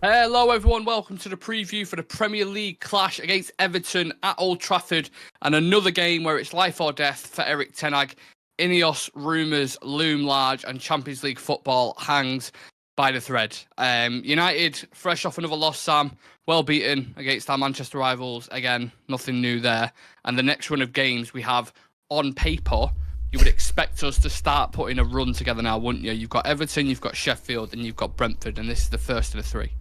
Hello everyone, welcome to the preview for the Premier League clash against Everton at Old Trafford, and another game where it's life or death for Erik ten Hag. Ineos rumours loom large and Champions League football hangs by the thread. United, fresh off another loss, Sam, well beaten against our Manchester rivals. Again, nothing new there. And the next run of games we have on paper, you would expect us to start putting a run together now, wouldn't you? You've got Everton, you've got Sheffield, and you've got Brentford, and this is the first of the three.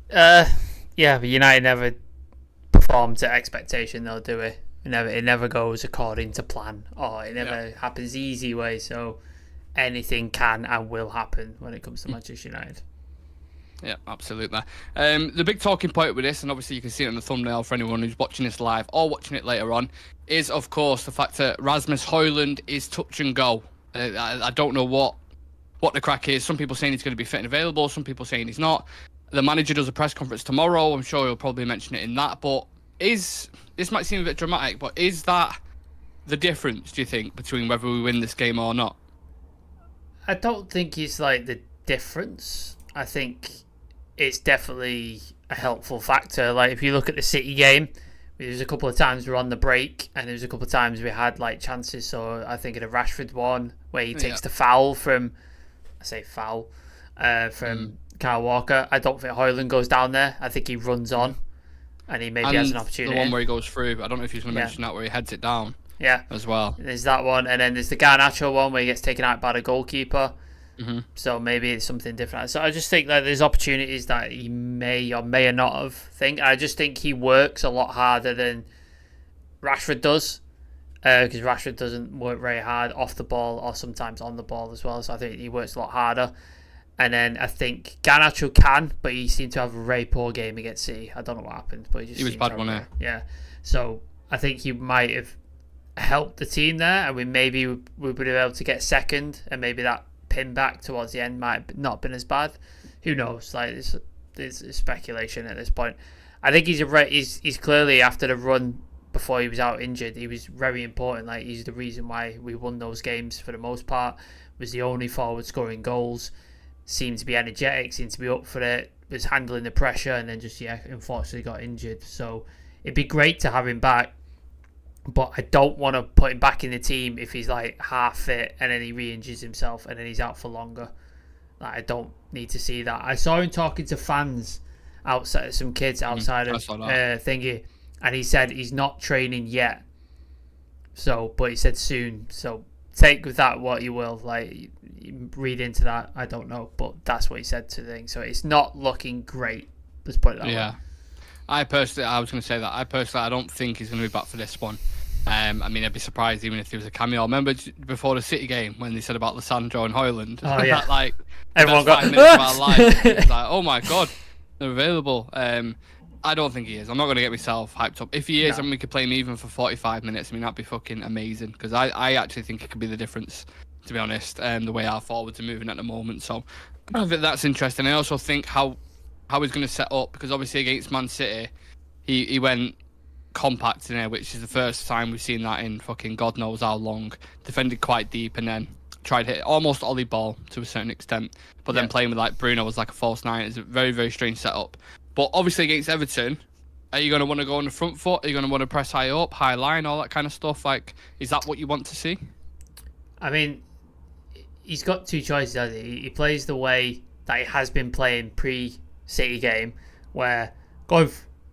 Yeah, but United never perform to expectation, though, do it? It never goes according to plan, or it never happens the easy way. So anything can and will happen when it comes to Manchester United. Yeah, absolutely. The big talking point with this, and obviously you can see it on the thumbnail for anyone who's watching this live or watching it later on, is of course the fact that Rasmus Hojlund is touch and go. I don't know what the crack is. Some people saying he's going to be fit and available. Some people saying he's not. The manager does a press conference tomorrow. I'm sure he'll probably mention it in that. But this might seem a bit dramatic, but is that the difference, do you think, between whether we win this game or not? I don't think it's like the difference. I think it's definitely a helpful factor. Like if you look at the City game, there's a couple of times we were on the break, and there's a couple of times we had like chances. So I think in a Rashford one where he takes the foul from, Kyle Walker. I don't think Hojlund goes down there. I think he runs on, and he maybe has an opportunity. The one where he goes through, I don't know if he's going to mention that, where he heads it down. Yeah, as well. There's that one, and then there's the Garnacho one where he gets taken out by the goalkeeper. Mm-hmm. So maybe it's something different. So I just think that there's opportunities that he may or may not have. I just think he works a lot harder than Rashford does, because Rashford doesn't work very hard off the ball or sometimes on the ball as well. So I think he works a lot harder. And then I think Garnacho can, but he seemed to have a very poor game against City. I don't know what happened, but he was bad, wasn't he? Yeah. So I think he might have helped the team there, and we would be able to get second, and maybe that pin back towards the end might have not been as bad. Who knows? Like there's speculation at this point. I think he's clearly, after the run before he was out injured, he was very important. Like he's the reason why we won those games for the most part. Was the only forward scoring goals. Seemed to be energetic, seemed to be up for it, was handling the pressure, and then just, unfortunately got injured. So it'd be great to have him back, but I don't want to put him back in the team if he's like half fit and then he re-injures himself and then he's out for longer. Like, I don't need to see that. I saw him talking to fans outside, some kids outside of thingy, and he said he's not training yet. So, but he said soon. So take with that what you will. Like, read into that, I don't know, but that's what he said to the thing. So it's not looking great. Let's put it that way. I was going to say that. I don't think he's going to be back for this one. I mean, I'd be surprised even if there was a cameo. Remember before the City game when they said about Lissandro and Hojlund? Oh yeah, like everyone got 5 minutes of our life. It's like, oh my god, they're available. I don't think he is. I'm not going to get myself hyped up. If he is, and we could play him even for 45 minutes, I mean, that'd be fucking amazing, because I actually think it could be the difference, to be honest, the way our forwards are moving at the moment. So I think that's interesting. I also think how he's going to set up, because obviously against Man City, he went compact in there, which is the first time we've seen that in fucking God knows how long. Defended quite deep and then tried to hit almost Ollie ball to a certain extent, but then playing with like Bruno was like a false nine. It's a very, very strange setup. But obviously against Everton, are you going to want to go on the front foot? Are you going to want to press high up, high line, all that kind of stuff? Like, is that what you want to see? I mean, he's got two choices, hasn't he? He plays the way that he has been playing pre-City game, where going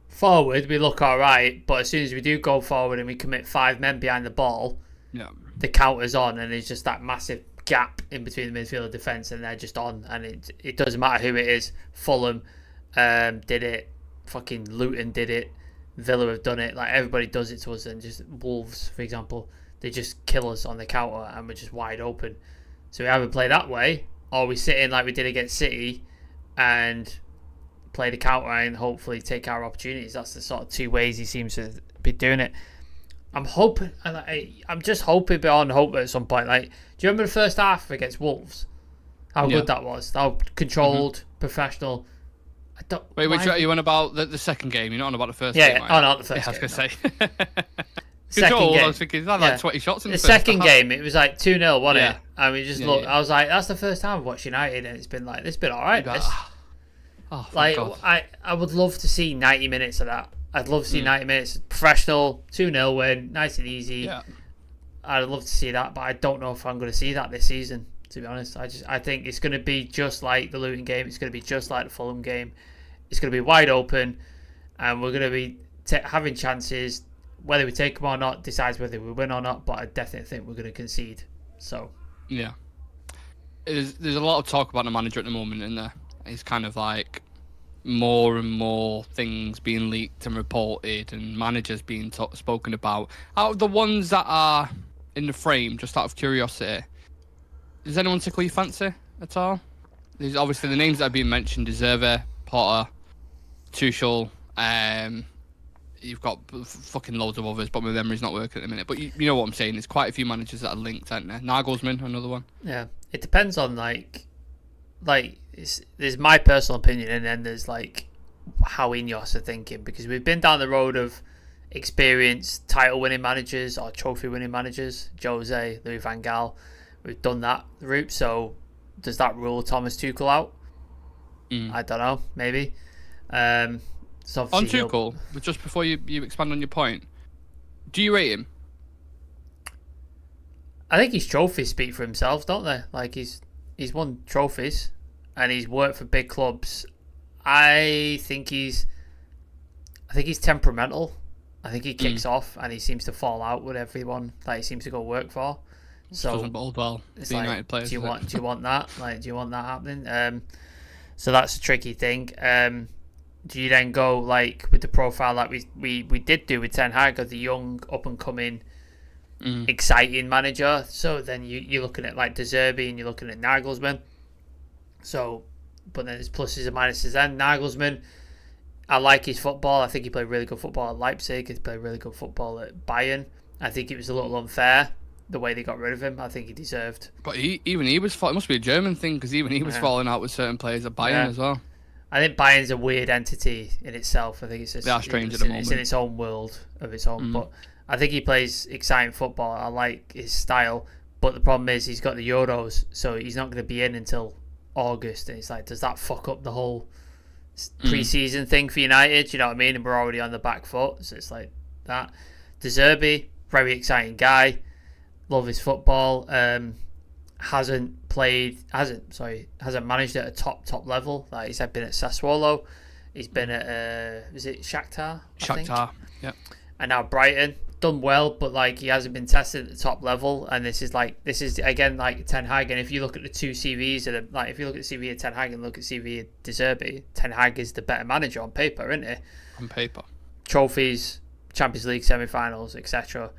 forward we look all right, but as soon as we do go forward and we commit 5 men behind the ball, the counter's on, and there's just that massive gap in between the midfield and defence, and they're just on, and it doesn't matter who it is. Fulham did it, fucking Luton did it, Villa have done it, like everybody does it to us. And just Wolves, for example, they just kill us on the counter and we're just wide open. So we either play that way, or we sit in like we did against City and play the counter and hopefully take our opportunities. That's the sort of two ways he seems to be doing it. I'm just hoping beyond hope at some point. Like, do you remember the first half against Wolves? How good that was. How controlled, professional. Wait, which are you on about the second game? You're not on about the first game? Right? Oh, not the first game. I was going to say. Second game. I was thinking, is that like 20 shots in the second game? It was like 2-0, wasn't it? And we just looked. Yeah. I was like, that's the first time I've watched United, and it's been alright. Oh, thank Like, God. I would love to see 90 minutes of that. I'd love to see 90 minutes. Professional, 2-0 win, nice and easy. Yeah. I'd love to see that, but I don't know if I'm going to see that this season, to be honest. I think it's going to be just like the Luton game. It's going to be just like the Fulham game. It's going to be wide open, and we're going to be having chances. Whether we take them or not decides whether we win or not, but I definitely think we're going to concede. So yeah. There's a lot of talk about the manager at the moment, isn't there? It's kind of like more and more things being leaked and reported, and managers being spoken about. Out of the ones that are in the frame, just out of curiosity, does anyone tickle your fancy at all? There's obviously the names that are being mentioned: Deserve, Potter, Tuchel. You've got fucking loads of others, but my memory's not working at the minute. But you know what I'm saying? There's quite a few managers that are linked, aren't there? Nagelsmann, another one. Yeah, it depends on there's my personal opinion, and then there's like how Ineos are thinking, because we've been down the road of experienced title-winning managers or trophy-winning managers, Jose, Louis van Gaal. We've done that route, so does that rule Thomas Tuchel out? I don't know, maybe. So on Tuchel, but just before you expand on your point, do you rate him? I think his trophies speak for himself, don't they? Like he's won trophies and he's worked for big clubs. I think he's temperamental. I think he kicks off and he seems to fall out with everyone that he seems to go work for. So doesn't bode well. It's like, United players, do you want that? Like, do you want that happening? So that's a tricky thing. Do you then go like with the profile that we did do with Ten Hag, of the young up and coming exciting manager? So then you're looking at like De Zerbi and you're looking at Nagelsmann. So, but then there's pluses and minuses. Then Nagelsmann, I like his football. I think he played really good football at Leipzig. He played really good football at Bayern. I think it was a little unfair the way they got rid of him. I think he deserved. But it must be a German thing, because even he was falling out with certain players at Bayern as well. I think Bayern's a weird entity in itself. I think it's they are strange at the moment. It's in its own world of its own. But I think he plays exciting football. I like his style. But the problem is he's got the Euros, so he's not going to be in until August. And it's like, does that fuck up the whole pre-season thing for United? You know what I mean? And we're already on the back foot. So it's like that. De Zerbi, very exciting guy. Love his football. Hasn't managed at a top level. Like he's been at Sassuolo, he's been at is it Shakhtar? Yeah. And now Brighton. Done well, but like he hasn't been tested at the top level. And this is again like Ten Hag. And if you look at the two CVs, if you look at the CV of Ten Hag and look at CV of De Zerbi, Ten Hag is the better manager on paper, isn't he? On paper, trophies, Champions League semi-finals, etc.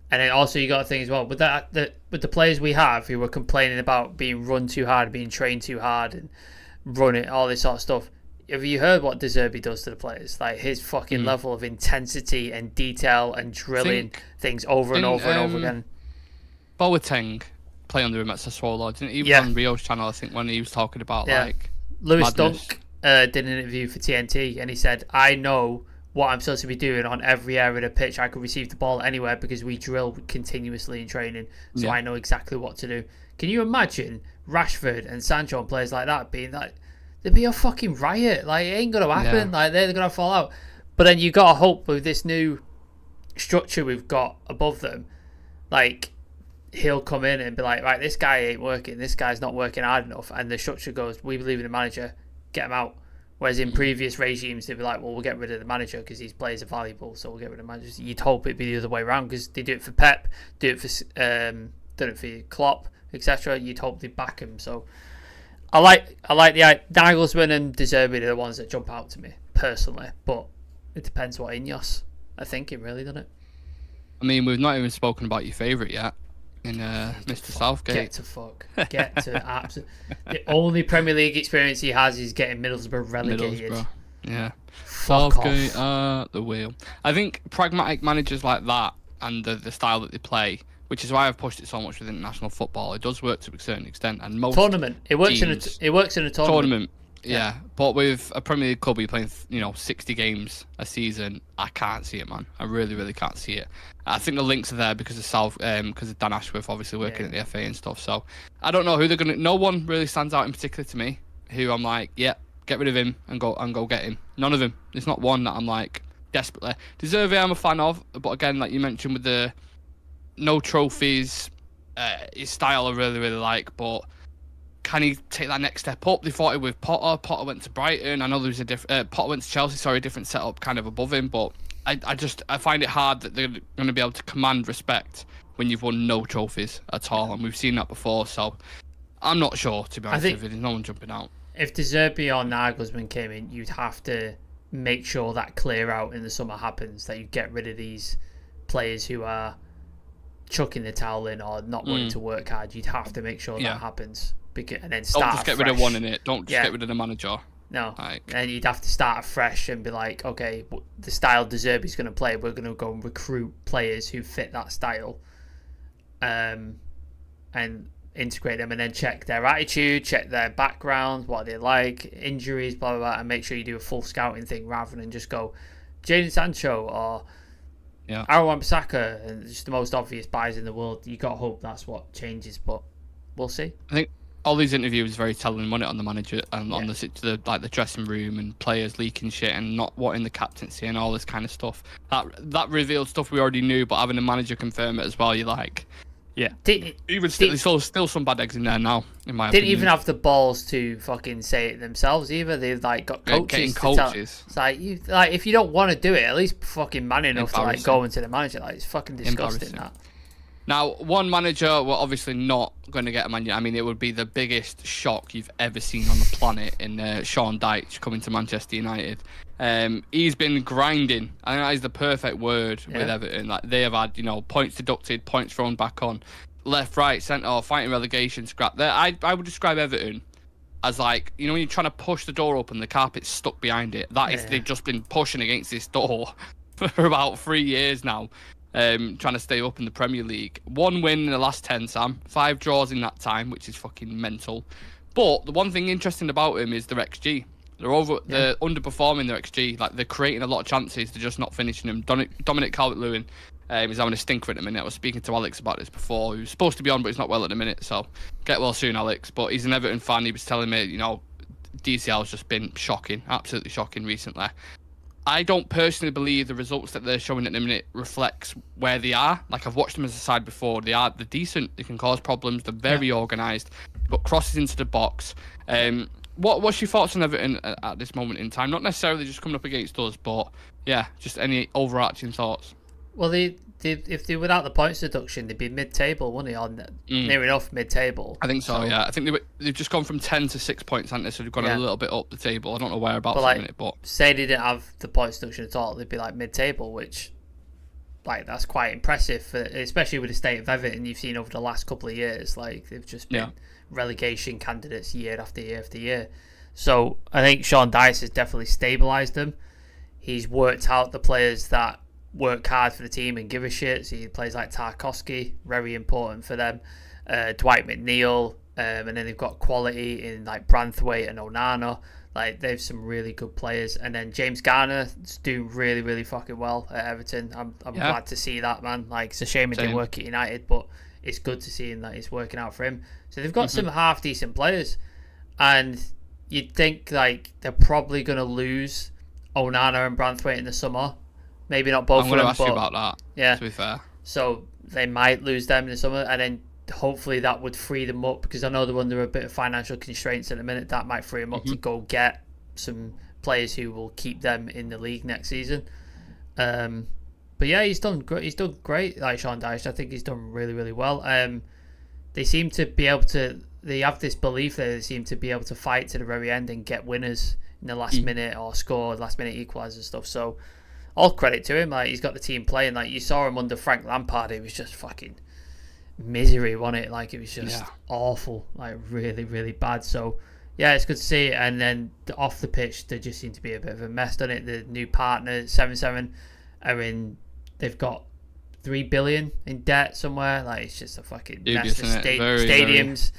And then also you got to think as well with the players we have who were complaining about being run too hard, being trained too hard, and running all this sort of stuff. Have you heard what De Zerbi does to the players? Like his fucking level of intensity and detail and drilling things over and over and over again. Boateng play under him at Sassuolo, didn't he? On Rio's channel, I think, when he was talking about like Lewis madness. Dunk did an interview for TNT, and he said, "I know what I'm supposed to be doing on every area of the pitch. I could receive the ball anywhere because we drill continuously in training, so I know exactly what to do." Can you imagine Rashford and Sancho and players like that being like, there'd be a fucking riot. Like, it ain't gonna happen. Like, they're gonna fall out. But then you gotta hope with this new structure we've got above them, like he'll come in and be like, right, this guy ain't working. This guy's not working hard enough. And the structure goes, we believe in the manager, get him out. Whereas in previous regimes, they'd be like, well, we'll get rid of the manager because these players are valuable, so we'll get rid of the managers. You'd hope it'd be the other way around, because they do it for Pep, do it for Klopp, etc. You'd hope they back him. So I like the Nagelsmann and De Zerbi are the ones that jump out to me personally, but it depends what Ineos are thinking, really, doesn't it? I mean, we've not even spoken about your favourite yet. In Mr. Southgate. Get to absolute. The only Premier League experience he has is getting Middlesbrough relegated. Yeah. Fuck Southgate off. The wheel. I think pragmatic managers like that and the style that they play, which is why I've pushed it so much with international football, it does work to a certain extent. And most tournament. It works in a tournament. Yeah, but with a Premier League club, you're playing 60 games a season. I can't see it, man. I really, really can't see it. I think the links are there because of because of Dan Ashworth obviously working at the FA and stuff. So I don't know who they're gonna. No one really stands out in particular to me. Who I'm like, yeah, Get rid of him and go get him. None of him. There's not one that I'm like desperately. De Zerbi I'm a fan of, but again, like you mentioned with the no trophies, his style I really like, but can he take that next step up? They thought it with Potter. Potter went to Brighton. I know there was a Potter went to Chelsea. Sorry, a different setup, kind of above him. But I find it hard that they're going to be able to command respect when you've won no trophies at all, and we've seen that before. So I'm not sure, to be honest with you. There's no one jumping out. If De Zerbi or Nagelsmann came in, you'd have to make sure that clear out in the summer happens. That you get rid of these players who are chucking the towel in or not wanting to work hard. You'd have to make sure that happens. And then start Don't just get rid of one in it. Don't just get rid of the manager. No. And you'd have to start afresh and be like, okay, the style De Zerbi's going to play, we're going to go and recruit players who fit that style, and integrate them, and then check their attitude, check their background, what they like, injuries, blah, blah, blah, and make sure you do a full scouting thing rather than just go Jadon Sancho or Aaron Wan-Bissaka, and just the most obvious buys in the world. You got to hope that's what changes, but we'll see. I think all these interviews very telling, wasn't it, on the manager and on the dressing room and players leaking shit and not wanting the captaincy and all this kind of stuff. That revealed stuff we already knew, but having a manager confirm it as well, you're like, there's still some bad eggs in there now, in my opinion. Didn't even have the balls to fucking say it themselves either. They've like got coaches. It's like, if you don't want to do it, at least fucking man enough to like go into the manager. Like, it's fucking disgusting that. Now, one manager we're obviously not going to get a Man United. I mean, it would be the biggest shock you've ever seen on the planet in Sean Dyche coming to Manchester United. He's been grinding. I think that is the perfect word with Everton. Like, they have had, points deducted, points thrown back on, left, right, centre, fighting relegation, scrap. There, I would describe Everton as like, when you're trying to push the door open, the carpet's stuck behind it. They've just been pushing against this door for about 3 years now. Trying to stay up in the Premier League. 1 win in the last 10, Sam. 5 draws in that time, which is fucking mental. But the one thing interesting about him is their XG. They're underperforming their XG. Like, they're creating a lot of chances, they're just not finishing them. Dominic Calvert-Lewin is having a stinker at the minute. I was speaking to Alex about this before. He was supposed to be on, but he's not well at the minute. So get well soon, Alex. But he's an Everton fan. He was telling me, DCL's just been shocking, absolutely shocking recently. I don't personally believe the results that they're showing at the minute reflects where they are. Like, I've watched them as a side before. They're decent. They can cause problems. They're very organised. But crosses into the box. What's your thoughts on Everton at this moment in time? Not necessarily just coming up against us, but just any overarching thoughts. Well, if they without the points deduction, they'd be mid-table, wouldn't they? On near enough mid-table. I think so. Yeah, I think they've just gone from 10 to 6 points, haven't they? So they've gone a little bit up the table. I don't know whereabouts at the minute, but say they didn't have the points deduction at all, they'd be like mid-table, which that's quite impressive, especially with the state of Everton you've seen over the last couple of years. Like, they've just been relegation candidates year after year after year. So I think Sean Dyche has definitely stabilised them. He's worked out the players that work hard for the team and give a shit. So he plays like Tarkowski, very important for them. Dwight McNeil, and then they've got quality in like Branthwaite and Onana. Like, they've some really good players. And then James Garner's doing really, really fucking well at Everton. I'm glad to see that, man. Like, it's a shame he didn't work at United, but it's good to see him that it's working out for him. So they've got some half decent players, and you'd think like they're probably going to lose Onana and Branthwaite in the summer. Maybe not both of them. I'm going to ask you about that. Yeah. To be fair. So they might lose them in the summer, and then hopefully that would free them up, because I know they're under a bit of financial constraints at the minute. That might free them up to go get some players who will keep them in the league next season. But yeah, he's done great. He's done great, like Sean Dyche. I think he's done really, really well. They seem to be able to. They have this belief that they seem to be able to fight to the very end and get winners in the last minute or score last minute equalisers and stuff. So all credit to him. Like, he's got the team playing. Like, you saw him under Frank Lampard. It was just fucking misery, wasn't it? Like, it was just awful. Like, really, really bad. So yeah, it's good to see. And then off the pitch, they just seem to be a bit of a mess, doesn't it? The new partner, 7-7, are in. They've got 3 billion in debt somewhere. Like, it's just a fucking mess. Stadiums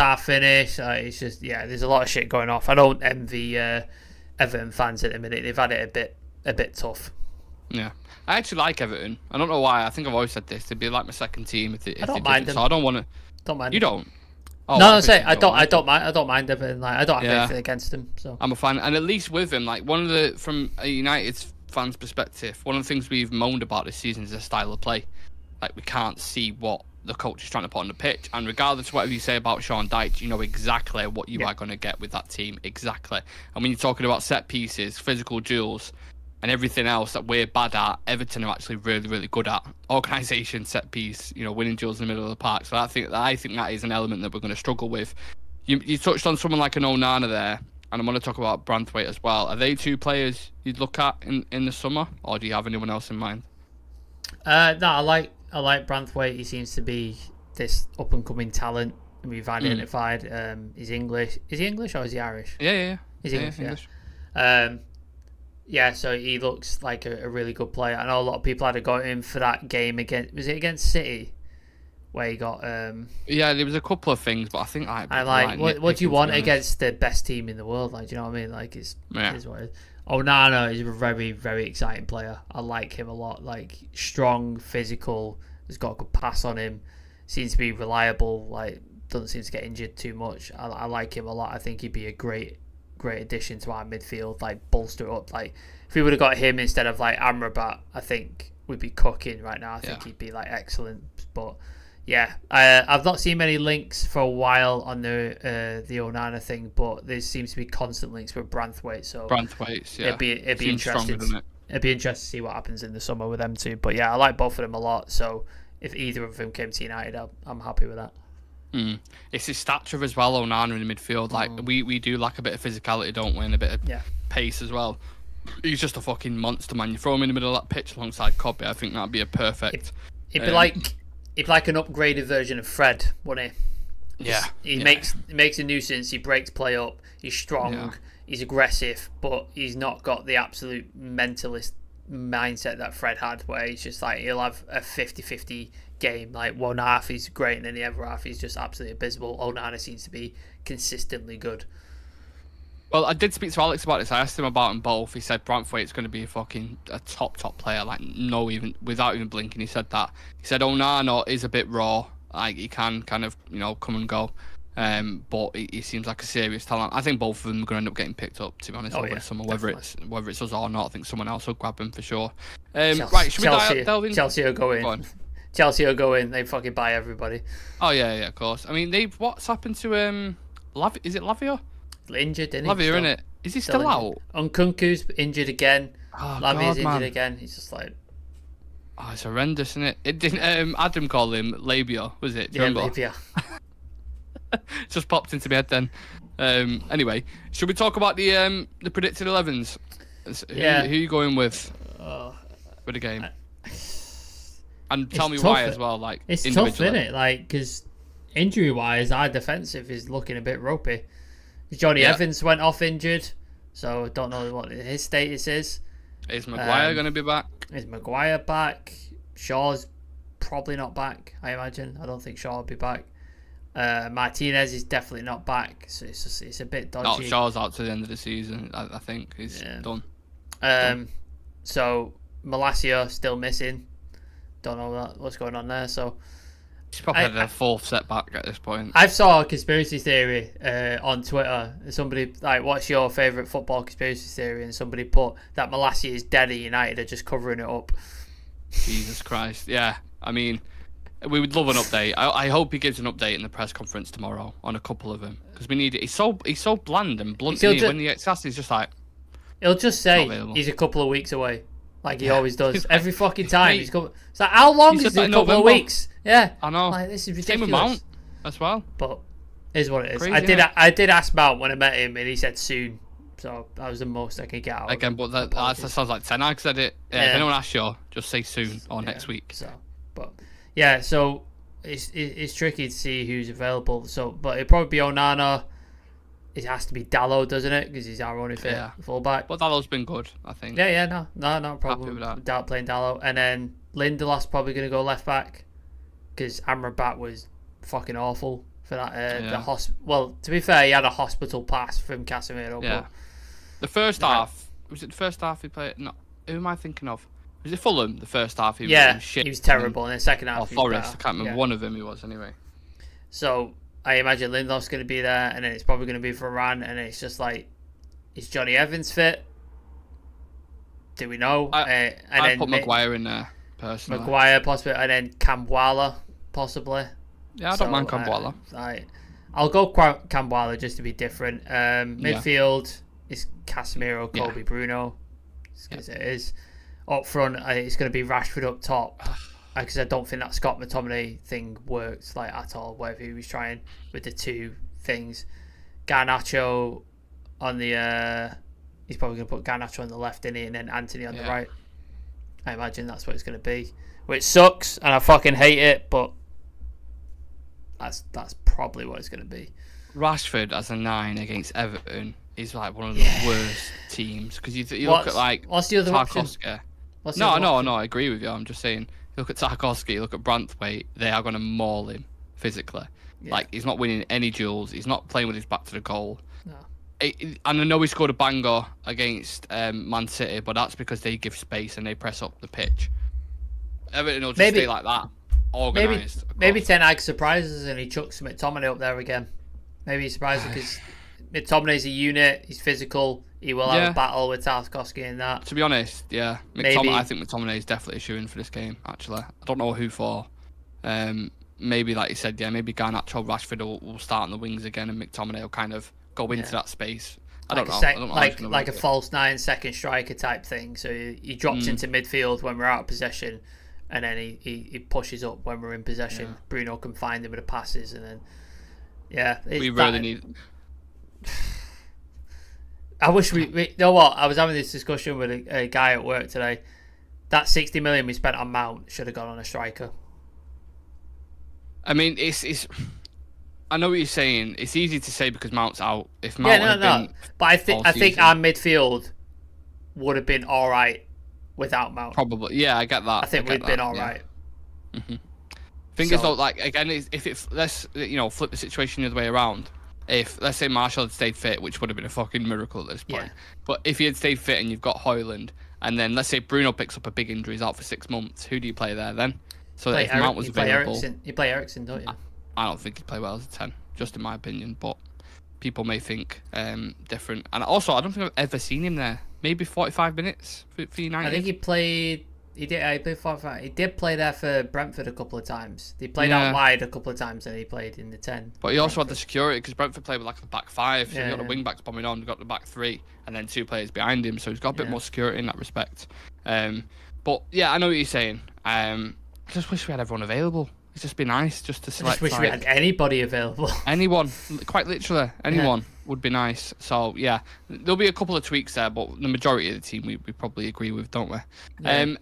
are finished. It's just, there's a lot of shit going off. I don't envy Everton fans at the minute. They've had it a bit tough. Yeah, I actually like Everton. I don't know why. I think I've always said this. They'd be like my second team if they I don't mind them. So I don't want to. Don't mind. You don't. Oh, no, I'm saying I don't mind Everton. Like, I don't have anything against him. So I'm a fan, and at least with him, like one of the from a United fan's perspective, one of the things we've moaned about this season is the style of play. Like we can't see what the coach is trying to put on the pitch, and regardless of whatever you say about Sean Dyche, you know exactly what you are going to get with that team, exactly. And when you're talking about set pieces, physical duels, and everything else that we're bad at, Everton are actually really, really good at. Organisation, set piece, you know, winning duels in the middle of the park. So I think that is an element that we're going to struggle with. You touched on someone like an Onana there, and I'm going to talk about Branthwaite as well. Are they two players you'd look at in the summer, or do you have anyone else in mind? No, I like Branthwaite. He seems to be this up and coming talent we've identified. He's English. Is he English or is he Irish? Yeah. He's English. So he looks like a really good player. I know a lot of people had got him for that game against City, where he got. Yeah, there was a couple of things, but I think what do you want against the best team in the world? Like, do you know what I mean? Like, it's what it is. Onana is a very, very exciting player. I like him a lot. Like, strong, physical. Has got a good pass on him. Seems to be reliable. Like, doesn't seem to get injured too much. I like him a lot. I think he'd be a great addition to our midfield. Like, bolster it up. Like, if we would have got him instead of like Amrabat, I think we'd be cooking right now. I think he'd be like excellent. But yeah, I've not seen many links for a while on the Onana thing, but there seems to be constant links with Branthwaite. So it'd be interesting. It'd be interesting to see what happens in the summer with them two. But yeah, I like both of them a lot. So if either of them came to United, I'm happy with that. It's his stature as well, Onana in the midfield. Like we do lack a bit of physicality, don't we, and a bit of pace as well. He's just a fucking monster, man. You throw him in the middle of that pitch alongside Cobby, I think that'd be a perfect. It'd be like an upgraded version of Fred, wouldn't he? Yeah. He makes a nuisance. He breaks play up. He's strong. Yeah. He's aggressive, but he's not got the absolute mentalist mindset that Fred had, where he's just like, he'll have a 50-50 game. Like, one half he's great, and then the other half he's just absolutely abysmal. Onana seems to be consistently good. Well, I did speak to Alex about this. I asked him about them both. He said Branthwaite's going to be a top player. Like, without even blinking, he said that. He said Onana is a bit raw. Like, he can kind of, come and go. But he seems like a serious talent. I think both of them are going to end up getting picked up, to be honest, over the summer. Whether it's us or not, I think someone else will grab him for sure. Right, should we delve in? Chelsea will go in. Chelsea will go in. They fucking buy everybody. Oh yeah, of course. I mean, what's happened to is it Lavia? Injured, isn't he? Lavia, isn't it? Is he still out? Nkunku's injured again. Oh, Lavia's injured again. He's just like. Oh, it's horrendous, isn't it? It didn't. Adam called him Labia, was it? Do you remember? Labia. Just popped into my head then. Anyway, should we talk about the predicted 11s? Who are you going with for the game? And tell me why as well. Like, it's tough, isn't it? Like, because injury-wise, our defensive is looking a bit ropey. Johnny Evans went off injured, so I don't know what his status is. Is Maguire going to be back? Is Maguire back? Shaw's probably not back, I imagine. I don't think Shaw will be back. Martinez is definitely not back, so it's a bit dodgy. No, Shaw's out to the end of the season. I think he's done. So Malacia still missing. Don't know what's going on there. So he's probably had a fourth setback at this point. I saw a conspiracy theory on Twitter. Somebody like, "What's your favourite football conspiracy theory?" And somebody put that Malacia is dead at United are just covering it up. Jesus Christ! Yeah, I mean, we would love an update. I hope he gives an update in the press conference tomorrow on a couple of them, because we need it. He's so bland and blunt. When he gets asked, he's just like, he'll just say he's a couple of weeks away, like he always does every fucking time. It's like, how long is it? A couple of weeks? Yeah, I know. Like, this is ridiculous. Same with Mount as well. But is what it is. Crazy, I did ask Mount when I met him, and he said soon. So that was the most I could get out. Again, but that sounds like Ten Hag said it. If anyone asks you, just say soon or next week. So, but yeah, so it's tricky to see who's available. So, but it'd probably be Onana. It has to be Dalot, doesn't it? Because he's our only fit fullback. But Dalot's been good, I think. Yeah, no problem. Happy with that. Playing Dalot, and then Lindelof's probably going to go left back because Amrabat was fucking awful for that. Well, to be fair, he had a hospital pass from Casemiro. Yeah. The first half, was it the first half he played? No, who am I thinking of? Was it Fulham? The first half he was shit. He was terrible, and the second half. Forest, I can't remember. One of them he was anyway. So I imagine Lindelof's going to be there, and then it's probably going to be Varane, and it's just like, is Johnny Evans fit? Do we know? I'd put Maguire in there, personally. Maguire, possibly, and then Camboire, possibly. Yeah, I don't mind Camboire. I'll go Camboire just to be different. Midfield is Casemiro, Kobe, Bruno, as it is. Up front, it's going to be Rashford up top, because I don't think that Scott McTominay thing works like at all. Whatever he was trying with the two things, Garnacho on the. He's probably going to put Garnacho on the left, and then Anthony on the right. I imagine that's what it's going to be, which sucks, and I fucking hate it, but that's probably what it's going to be. Rashford as a 9 against Everton is like one of the worst teams, because you look at like what's the other Tarkowski. option? No, I agree with you. I'm just saying, you look at Tarkowski, you look at Branthwaite, they are going to maul him physically. Yeah. Like, he's not winning any duels. He's not playing with his back to the goal. No. And I know he scored a banger against Man City, but that's because they give space and they press up the pitch. Everton will just stay like that, organised. Maybe Ten Hag surprises and he chucks McTominay up there again. Maybe he surprises because McTominay's a unit. He's physical. He will have a battle with Tarkowski in that. To be honest, I think McTominay is definitely a shoo-in for this game, actually. I don't know who for. Maybe, like you said, maybe Garnacho, Rashford will start on the wings again, and McTominay will kind of go into that space. I don't know. Like a false 9 second striker type thing. So he drops into midfield when we're out of possession, and then he pushes up when we're in possession. Yeah. Bruno can find him with the passes, and then we really need. I wish we you know what? I was having this discussion with a guy at work today. That 60 million we spent on Mount should have gone on a striker. I mean, it's. I know what you're saying. It's easy to say because Mount's out. If Mount had been but I think our midfield would have been all right without Mount. Probably, yeah, I get that. I think we'd been all right. Mm-hmm. Thing is, though, like again, let's flip the situation the other way around. If let's say Martial had stayed fit, which would have been a fucking miracle at this point, but if he had stayed fit and you've got Hojlund, and then let's say Bruno picks up a big injury, he's out for 6 months, who do you play there then? So that if Mount was available, you play Eriksen, don't you? I don't think he'd play well as a 10, just in my opinion, but people may think different. And also, I don't think I've ever seen him there. Maybe 45 minutes for United. I think he played 45. He did play there for Brentford a couple of times. He played out wide a couple of times, and he played in the 10. But he also had the security, because Brentford played with like the back 5, so he's got the wing backs bombing on, he's got the back 3, and then 2 players behind him, so he's got a bit more security in that respect. But yeah, I know what you're saying. I just wish we had everyone available. It'd just be nice just to select. I just wish we had anybody available. Anyone, quite literally, anyone would be nice. So yeah, there'll be a couple of tweaks there, but the majority of the team we probably agree with, don't we? Yeah.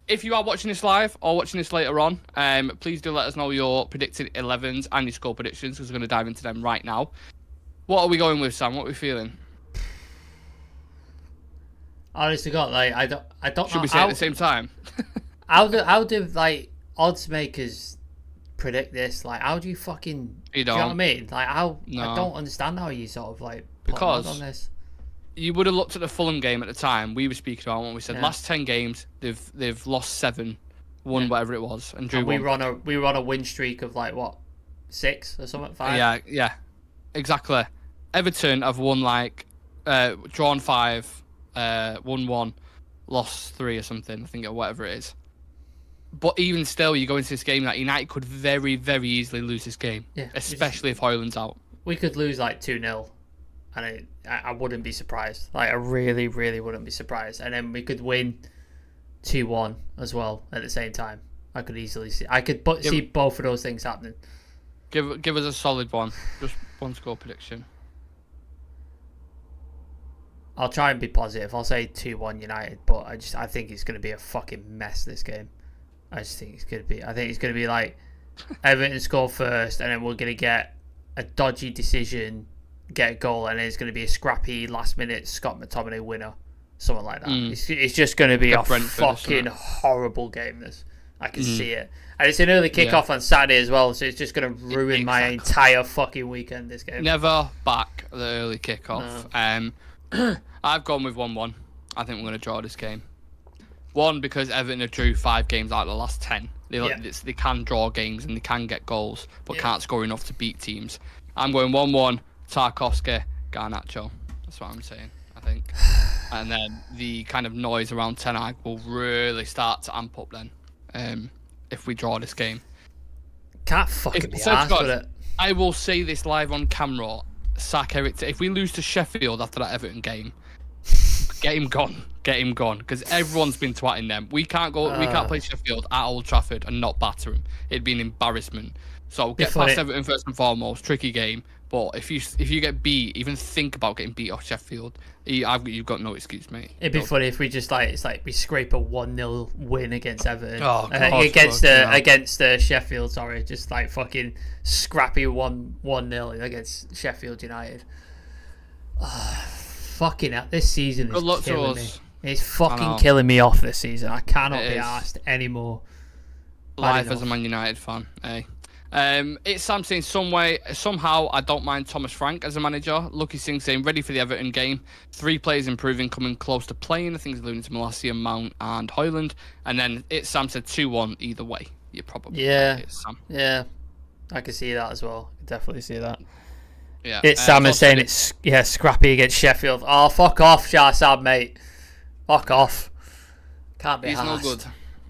If you are watching this live or watching this later on, please do let us know your predicted 11s and your score predictions, because we're going to dive into them right now. What are we going with, Sam? What are we feeling? Honestly, God, like I don't know. Should we say it at the same time? How do like odds makers predict this? Like, how do you fucking? Do you know what I mean? Like, how? No. I don't understand how you sort of like put odds on this. You would have looked at the Fulham game at the time. We were speaking about when we said last 10 games they've lost 7, won whatever it was, and drew 1. We were on a win streak of like what, 6 or something, 5. Yeah, exactly. Everton have won like drawn 5, won 1, lost 3 or something. I think, or whatever it is. But even still, you go into this game that United could very, very easily lose this game, especially if Hojlund's out. We could lose like 2-0, and I wouldn't be surprised. Like, I really, really wouldn't be surprised. And then we could win 2-1 as well at the same time. I could easily see. I could see both of those things happening. Give us a solid one. Just one score prediction. I'll try and be positive. I'll say 2-1 United, but I think it's going to be a fucking mess, this game. I think it's going to be like Everton score first, and then we're going to get a dodgy decision, get a goal, and then it's going to be a scrappy last minute Scott McTominay winner, something like that. It's just going to be a fucking horrible game. I can see it, and it's an early kickoff on Saturday as well, so it's just going to ruin my entire fucking weekend. This game. Never back the early kickoff. No. I've gone with 1-1. I think we're going to draw this game. 1, because Everton have drew 5 games out of the last 10. They can draw games and they can get goals, but can't score enough to beat teams. I'm going 1-1, Tarkowski, Garnacho. That's what I'm saying, I think. And then the kind of noise around Ten Hag will really start to amp up then, if we draw this game. Can't fucking be arsed with it. I will say this live on camera. Sack Eric. If we lose to Sheffield after that Everton game, get him gone. Get him gone. Because everyone's been twatting them. We can't go. We can't play Sheffield at Old Trafford and not batter them. It'd be an embarrassment. So get past Everton first and foremost. Tricky game. But if you get beat, even think about getting beat off Sheffield, you've got no excuse, mate. It'd be funny if we just we scrape a 1-0 win against Everton. Against Sheffield, sorry, just fucking scrappy 1-0 against Sheffield United. Fucking hell, this season is killing me. It's fucking killing me off this season. I cannot be arsed anymore. Life as a Man United fan, eh? It's Sam saying somehow I don't mind Thomas Frank as a manager. Lucky Singh saying ready for the Everton game. 3 players improving, coming close to playing. I think he's alluding to Malacia, Mount and Hojlund. And then Sam said 2-1 either way. You're probably right, Sam. Yeah, I can see that as well. I can definitely see that. Yeah, it's Sam is saying it's scrappy against Sheffield. Oh, fuck off, Sam, mate. Fuck off. Can't be. He's no good.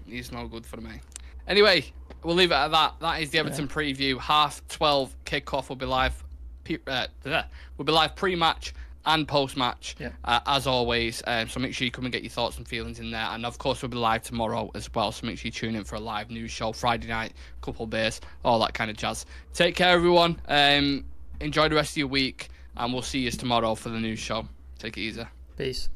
He's no good for me. Anyway. We'll leave it at that. That is the Everton preview. 12:30 kickoff will be live. We'll be live pre-match and post-match, as always. So make sure you come and get your thoughts and feelings in there. And of course, we'll be live tomorrow as well. So make sure you tune in for a live news show Friday night, couple of beers, all that kind of jazz. Take care, everyone. Enjoy the rest of your week, and we'll see you tomorrow for the news show. Take it easy. Peace.